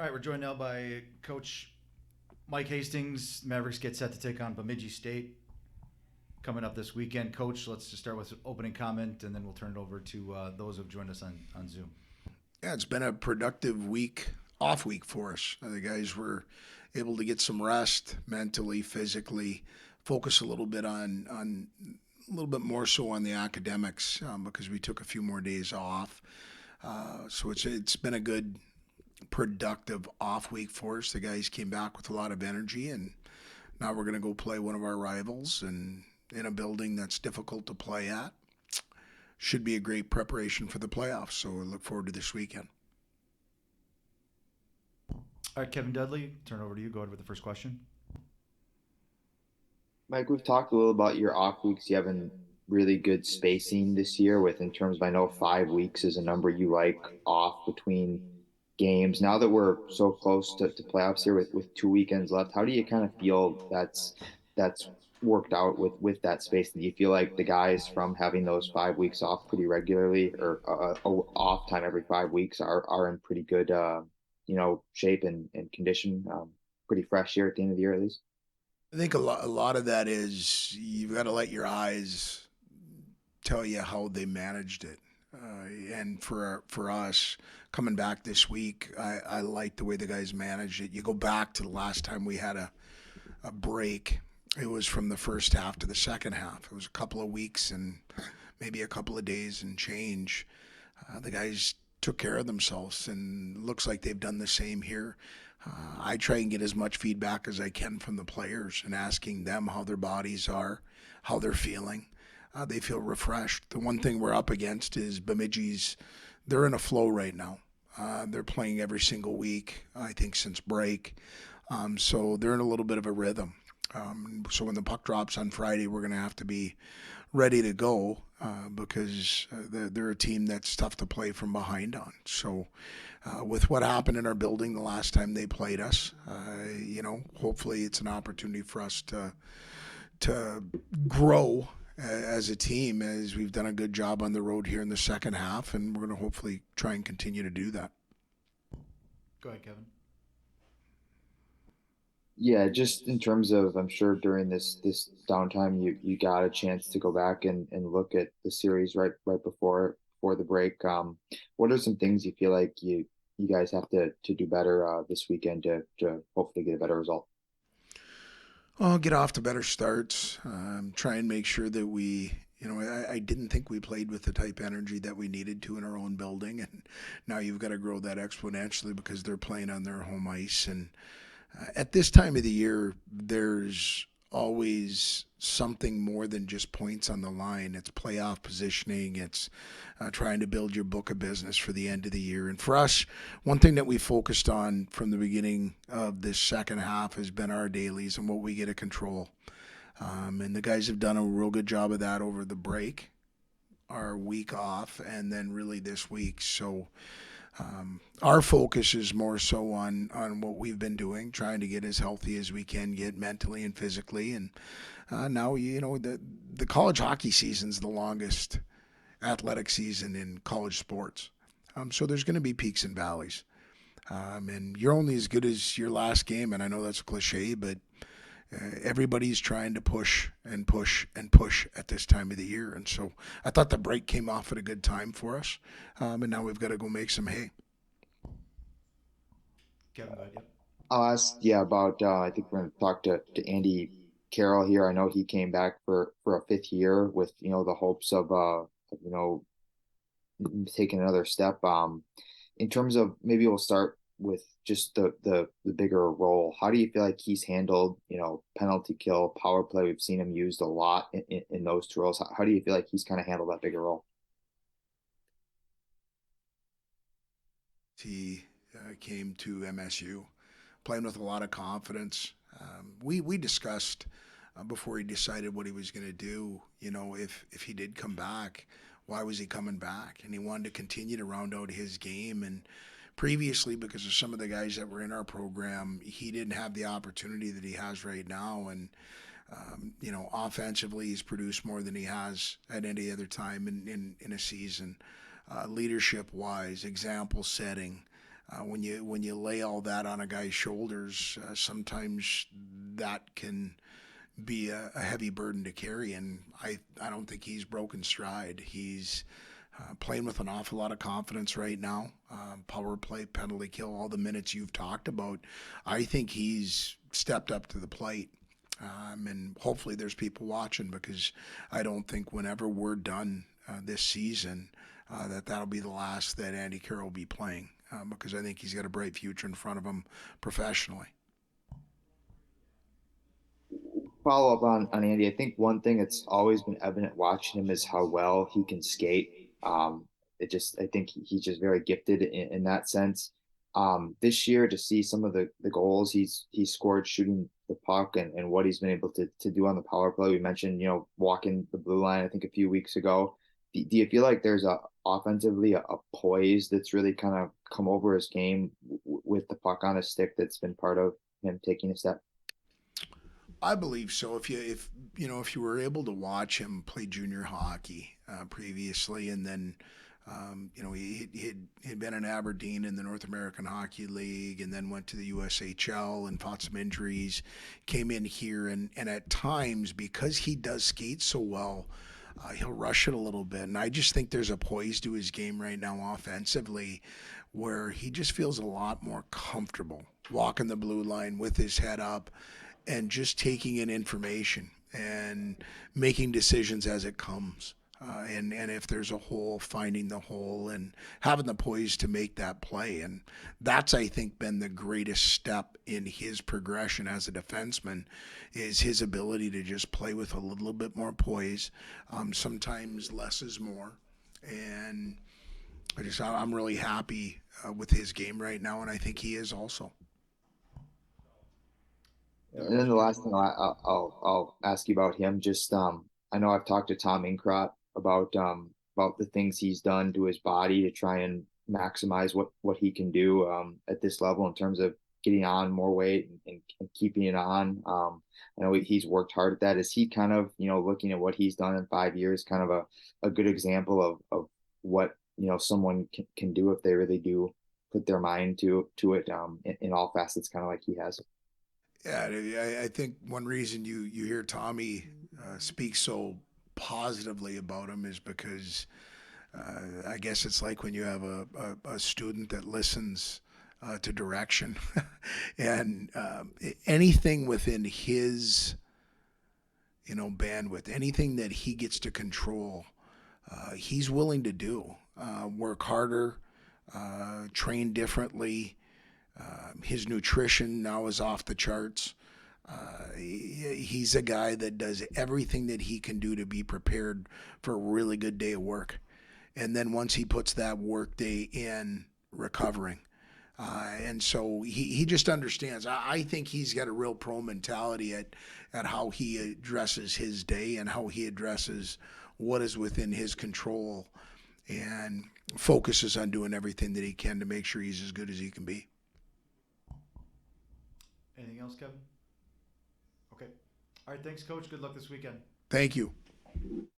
All right, we're joined now by Coach Mike Hastings. Mavericks get set to take on Bemidji State coming up this weekend. Coach, let's just start with opening comment, and then we'll turn it over to those who've joined us on Zoom. Yeah, it's been a productive week, off week for us. The guys were able to get some rest mentally, physically, focus a little bit on a little bit more so on the academics because we took a few more days off. So it's been a good, productive off week for us. The guys came back with a lot of energy, and now we're going to go play one of our rivals and in a building that's difficult to play at. Should be a great preparation for the playoffs. So I look forward to this weekend. All right, Kevin Dudley, turn it over to you. Go ahead with the first question. Mike, we've talked a little about your off weeks. You having really good spacing this year with in terms of I know 5 weeks is a number you like off between games. Now that we're so close to playoffs here with 2 weekends left, how do you kind of feel that's worked out with that space? Do you feel like the guys from having those 5 weeks off pretty regularly or off time every 5 weeks are in pretty good shape and condition, pretty fresh here at the end of the year at least? I think a lot of that is you've got to let your eyes tell you how they managed it. And for us coming back this week, I like the way the guys managed it. You go back to the last time we had a break. It was from the first half to the second half. It was a couple of weeks and maybe a couple of days and change. The guys took care of themselves, and looks like they've done the same here. I try and get as much feedback as I can from the players and asking them how their bodies are, how they're feeling. They feel refreshed. The one thing we're up against is Bemidji's. They're in a flow right now. They're playing every single week, I think, since break. So they're in a little bit of a rhythm. So when the puck drops on Friday, we're going to have to be ready to go because they're a team that's tough to play from behind on. So with what happened in our building the last time they played us, hopefully it's an opportunity for us to grow as a team, as we've done a good job on the road here in the second half, and we're going to hopefully try and continue to do that. Go ahead, Kevin. Yeah, just in terms of, I'm sure during this downtime, you got a chance to go back and look at the series right before the break. What are some things you feel like you guys have to do better this weekend to hopefully get a better result? Well, get off to better starts. Try and make sure that I didn't think we played with the type energy that we needed to in our own building, and now you've got to grow that exponentially because they're playing on their home ice. And at this time of the year, there's always something more than just points on the line. It's playoff positioning. It's trying to build your book of business for the end of the year. And for us, one thing that we focused on from the beginning of this second half has been our dailies and what we get to control. And the guys have done a real good job of that over the break, our week off, and then really this week. So our focus is more so on what we've been doing, trying to get as healthy as we can get mentally and physically. And now the college hockey season's the longest athletic season in college sports. So there's going to be peaks and valleys. And you're only as good as your last game. And I know that's a cliche, but everybody's trying to push and push and push at this time of the year. And so I thought the break came off at a good time for us. And now we've got to go make some hay. Kevin, go ahead. Yep. I'll ask, yeah, about I think we're going to talk to Andy Carroll here. I know he came back for a fifth year with the hopes of you know taking another step. In terms of maybe we'll start with just the bigger role. How do you feel like he's handled penalty kill, power play? We've seen him used a lot in those two roles. How do you feel like he's kind of handled that bigger role? He came to MSU playing with a lot of confidence. We discussed before he decided what he was going to do. If he did come back, why was he coming back? And he wanted to continue to round out his game. And previously, because of some of the guys that were in our program, he didn't have the opportunity that he has right now. And offensively, he's produced more than he has at any other time in a season. Leadership wise, example setting, When you lay all that on a guy's shoulders, sometimes that can be a heavy burden to carry. And I don't think he's broken stride. He's playing with an awful lot of confidence right now. Power play, penalty kill, all the minutes you've talked about. I think he's stepped up to the plate. And hopefully there's people watching, because I don't think whenever we're done this season that'll be the last that Andy Carroll will be playing, because I think he's got a bright future in front of him professionally. Follow up on Andy. I think one thing that's always been evident watching him is how well he can skate. I think he's just very gifted in that sense. This year, to see some of the goals he's scored shooting the puck, and what he's been able to do on the power play. We mentioned, walking the blue line, I think a few weeks ago. Do you feel like there's offensively a poise that's really kind of come over his game with the puck on his stick that's been part of him taking a step? I believe so. If you were able to watch him play junior hockey previously, and then he'd been in Aberdeen in the North American Hockey League, and then went to the USHL and fought some injuries, came in here, and at times, because he does skate so well, he'll rush it a little bit. And I just think there's a poise to his game right now offensively, where he just feels a lot more comfortable walking the blue line with his head up and just taking in information and making decisions as it comes. And if there's a hole, finding the hole and having the poise to make that play. And that's, I think, been the greatest step in his progression as a defenseman, is his ability to just play with a little bit more poise. Sometimes less is more. And I'm really happy with his game right now, and I think he is also. And then the last thing I'll ask you about him. Just I know I've talked to Tom Inkrot about the things he's done to his body to try and maximize what he can do at this level in terms of getting on more weight and keeping it on. I know he's worked hard at that. Is he kind of, looking at what he's done in 5 years, kind of a good example of what, someone can do if they really do put their mind to it in all facets, kind of like he has? Yeah, I think one reason you hear Tommy speak so positively about him is because I guess it's like when you have a student that listens to direction, and anything within his bandwidth, anything that he gets to control, he's willing to do. Work harder, train differently. His nutrition now is off the charts. He's a guy that does everything that he can do to be prepared for a really good day of work. And then once he puts that work day in, recovering. And so he just understands. I think he's got a real pro mentality at how he addresses his day and how he addresses what is within his control, and focuses on doing everything that he can to make sure he's as good as he can be. Anything else, Kevin? Okay. All right. Thanks, Coach. Good luck this weekend. Thank you.